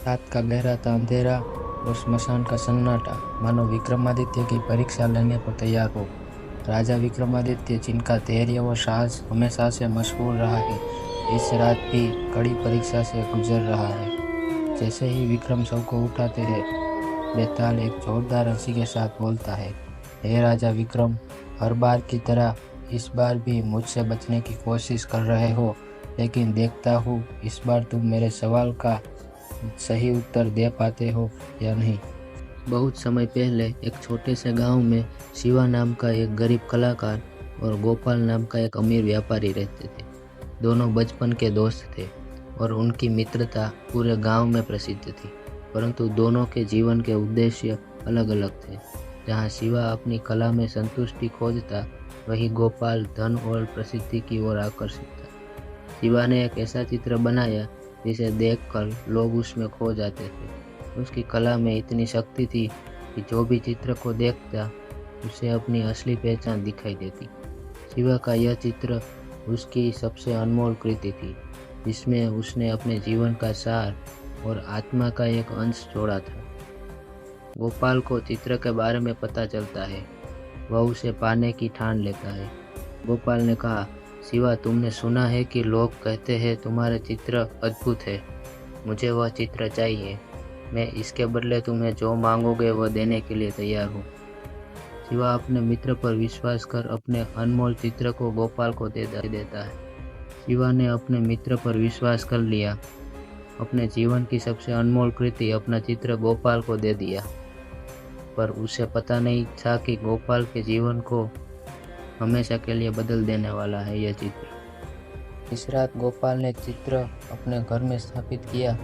रात का गहरा अंधेरा और स्मशान का सन्नाटा मानो विक्रमादित्य की परीक्षा लेने को तैयार हो। राजा विक्रमादित्य, जिनका धैर्य व साहस हमेशा से मशहूर रहा है, इस रात भी कड़ी परीक्षा से गुजर रहा है। जैसे ही विक्रम शव को उठाते हैं, बेताल एक जोरदार हंसी के साथ बोलता है, हे राजा विक्रम, हर बार की तरह इस बार भी मुझसे बचने की कोशिश कर रहे हो, लेकिन देखता हूँ इस बार तुम मेरे सवाल का सही उत्तर दे पाते हो या नहीं। बहुत समय पहले एक छोटे से गांव में शिवा नाम का एक गरीब कलाकार और गोपाल नाम का एक अमीर व्यापारी रहते थे। दोनों बचपन के दोस्त थे और उनकी मित्रता पूरे गांव में प्रसिद्ध थी। परंतु दोनों के जीवन के उद्देश्य अलग अलग थे। जहां शिवा अपनी कला में संतुष्टि खोजता, वहीं गोपाल धन और प्रसिद्धि की ओर आकर्षित था। शिवा ने एक ऐसा चित्र बनाया जिसे देखकर लोग उसमें खो जाते थे। उसकी कला में इतनी शक्ति थी कि जो भी चित्र को देखता, उसे अपनी असली पहचान दिखाई देती। शिवा का यह चित्र उसकी सबसे अनमोल कृति थी, जिसमें उसने अपने जीवन का सार और आत्मा का एक अंश जोड़ा था। गोपाल को चित्र के बारे में पता चलता है। वह उसे पाने की ठान लेता है। गोपाल ने कहा, शिवा, तुमने सुना है कि लोग कहते हैं तुम्हारे चित्र अद्भुत है। मुझे वह चित्र चाहिए। मैं इसके बदले तुम्हें जो मांगोगे वह देने के लिए तैयार हूँ। शिवा अपने मित्र पर विश्वास कर अपने अनमोल चित्र को गोपाल को दे देता है। शिवा ने अपने मित्र पर विश्वास कर लिया। अपने जीवन की सबसे अनमोल कृति, अपना चित्र गोपाल को दे दिया। पर उसे पता नहीं था कि गोपाल के जीवन को हमेशा के लिए बदल देने वाला है यह चित्र। इस रात गोपाल ने चित्र अपने घर में स्थापित किया।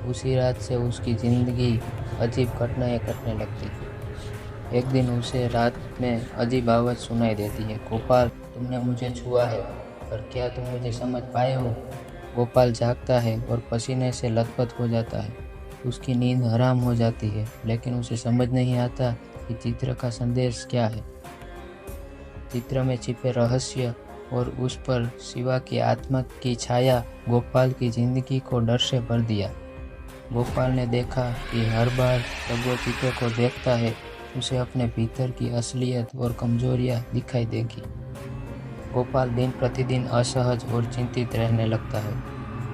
उसी रात से उसकी जिंदगी अजीब घटनाएं घटने लगती। एक दिन उसे रात में अजीब आवाज़ सुनाई देती है, गोपाल, तुमने मुझे छुआ है, पर क्या तुम मुझे समझ पाए हो? गोपाल जागता है और पसीने से लथपथ हो जाता है। उसकी नींद हराम हो जाती है, लेकिन उसे समझ नहीं आता कि चित्र का संदेश क्या है। चित्र में छिपे रहस्य और उस पर शिवा की आत्मा की छाया गोपाल की जिंदगी को डर से भर दिया। गोपाल ने देखा कि हर बार जब वो चित्र को देखता है, उसे अपने भीतर की असलियत और कमजोरियां दिखाई देगी। गोपाल दिन प्रतिदिन असहज और चिंतित रहने लगता है।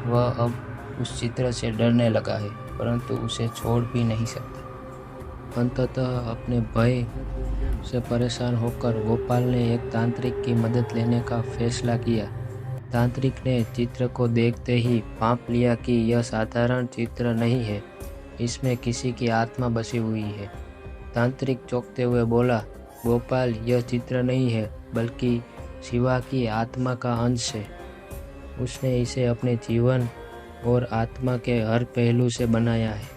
वह अब उस चित्र से डरने लगा है, परंतु उसे छोड़ भी नहीं सकता। अंततः अपने भय से परेशान होकर गोपाल ने एक तांत्रिक की मदद लेने का फैसला किया। तांत्रिक ने चित्र को देखते ही भांप लिया कि यह साधारण चित्र नहीं है, इसमें किसी की आत्मा बसी हुई है। तांत्रिक चौंकते हुए बोला, गोपाल, यह चित्र नहीं है, बल्कि शिवा की आत्मा का अंश है। उसने इसे अपने जीवन और आत्मा के हर पहलू से बनाया है।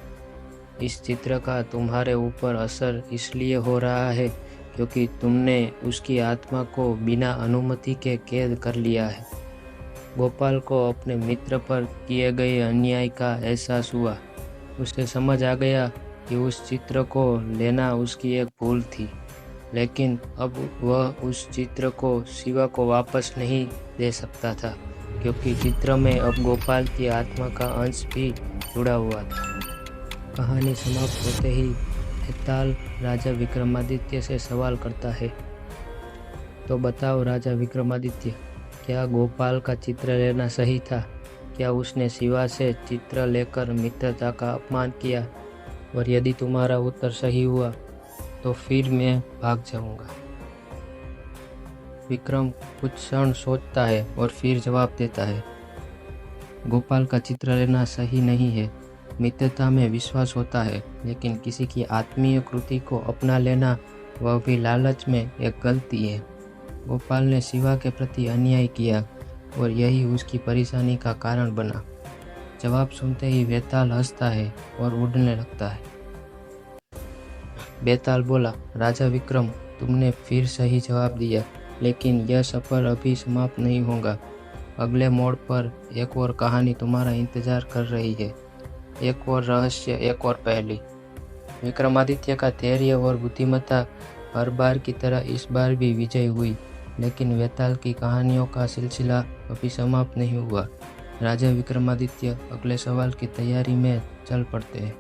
इस चित्र का तुम्हारे ऊपर असर इसलिए हो रहा है क्योंकि तुमने उसकी आत्मा को बिना अनुमति के कैद कर लिया है। गोपाल को अपने मित्र पर किए गए अन्याय का एहसास हुआ। उसे समझ आ गया कि उस चित्र को लेना उसकी एक भूल थी, लेकिन अब वह उस चित्र को शिवा को वापस नहीं दे सकता था, क्योंकि चित्र में अब गोपाल की आत्मा का अंश भी जुड़ा हुआ था। कहानी समाप्त होते ही बेताल राजा विक्रमादित्य से सवाल करता है, तो बताओ राजा विक्रमादित्य, क्या गोपाल का चित्र लेना सही था? क्या उसने शिवा से चित्र लेकर मित्रता का अपमान किया? और यदि तुम्हारा उत्तर सही हुआ तो फिर मैं भाग जाऊंगा। विक्रम कुछ क्षण सोचता है और फिर जवाब देता है, गोपाल का चित्र लेना सही नहीं है। मित्रता में विश्वास होता है, लेकिन किसी की आत्मीय कृति को अपना लेना, वह भी लालच में, एक गलती है। गोपाल ने शिवा के प्रति अन्याय किया और यही उसकी परेशानी का कारण बना। जवाब सुनते ही बेताल हंसता है और उड़ने लगता है। बेताल बोला, राजा विक्रम, तुमने फिर सही जवाब दिया, लेकिन यह सफर अभी समाप्त नहीं होगा। अगले मोड़ पर एक और कहानी तुम्हारा इंतजार कर रही है, एक और रहस्य, एक और पहेली। विक्रमादित्य का धैर्य और बुद्धिमत्ता हर बार की तरह इस बार भी विजय हुई, लेकिन बेताल की कहानियों का सिलसिला अभी समाप्त नहीं हुआ। राजा विक्रमादित्य अगले सवाल की तैयारी में चल पड़ते हैं।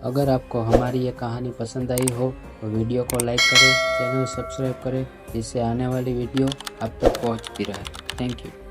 अगर आपको हमारी ये कहानी पसंद आई हो तो वीडियो को लाइक करें, चैनल सब्सक्राइब करें, जिससे आने वाली वीडियो आप तक पहुंचती रहे। Thank you.